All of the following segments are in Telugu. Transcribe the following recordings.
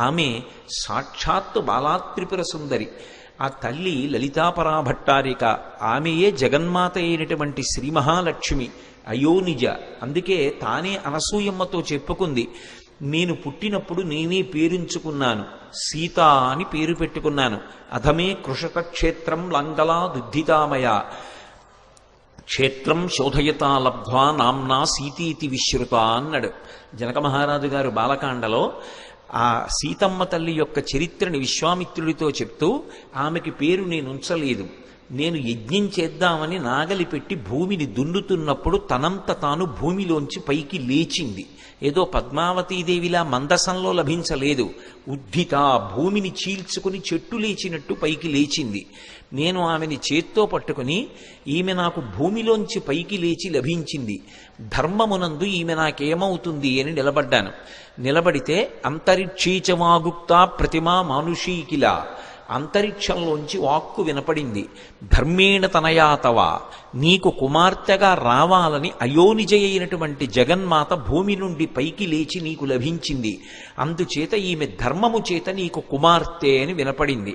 ఆమె సాక్షాత్తు బాలాత్రిపుర సుందరి. ఆ తల్లి లలితాపరాభట్టారిక, ఆమెయే జగన్మాత అయినటువంటి శ్రీ మహాలక్ష్మి అయోనిజ. అందుకే తానే అనసూయమ్మతో చెప్పుకుంది, నేను పుట్టినప్పుడు నేనే పేరుంచుకున్నాను, సీత అని పేరు పెట్టుకున్నాను. అధమే కృషత క్షేత్రం లంగలా దుద్ధితామయ, క్షేత్రం శోధయతా లబ్ధ్వా నామ్నా సీతీతి విశ్రుత అన్నాడు జనక మహారాజు గారు బాలకాండలో. ఆ సీతమ్మ తల్లి యొక్క చరిత్రని విశ్వామిత్రుడితో చెప్తూ, ఆమెకి పేరు నేను ఉంచలేదు, నేను యజ్ఞం చేద్దామని నాగలి పెట్టి భూమిని దున్నుతున్నప్పుడు తనంత తాను భూమిలోంచి పైకి లేచింది. ఏదో పద్మావతీదేవిలా మందసంలో లభించలేదు, ఉద్ధిత, భూమిని చీల్చుకుని చెట్టు లేచినట్టు పైకి లేచింది. నేను ఆమెని చేత్తో పట్టుకుని, ఈమె నాకు భూమిలోంచి పైకి లేచి లభించింది, ధర్మమునందు ఈమె నాకేమవుతుంది అని నిలబడ్డాను. నిలబడితే అంతరిక్షీచమాగుప్త ప్రతిమా మానుషీకిలా, అంతరిక్షంలోంచి వాక్కు వినపడింది, ధర్మేణ తనయాతవ, నీకు కుమార్తెగా రావాలని అయోనిజ అయినటువంటి జగన్మాత భూమి నుండి పైకి లేచి నీకు లభించింది, అందుచేత ఈమె ధర్మము చేత నీకు కుమార్తె అని వినపడింది.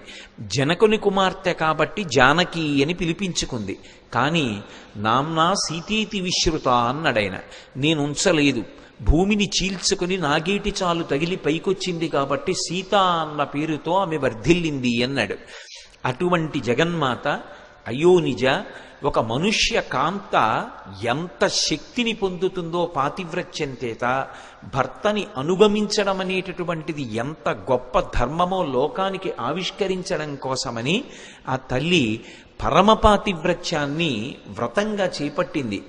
జనకుని కుమార్తె కాబట్టి జానకి అని పిలిపించుకుంది. కానీ నామ్నా సీతీతి విశ్రుత అన్నాడైన. నేను ఉంచలేదు, భూమిని చీల్చుకుని నాగేటి చాలు తగిలి పైకొచ్చింది కాబట్టి సీత అన్న పేరుతో ఆమె వర్ధిల్లింది అన్నాడు. అటువంటి జగన్మాత అయోనిజ, ఒక మనుష్య కాంత ఎంత శక్తిని పొందుతుందో పాతివ్రత్యం చేత, భర్తని అనుగమించడం అనేటటువంటిది ఎంత గొప్ప ధర్మమో లోకానికి ఆవిష్కరించడం కోసమని ఆ తల్లి పరమపాతివ్రత్యాన్ని వ్రతంగా చేపట్టింది.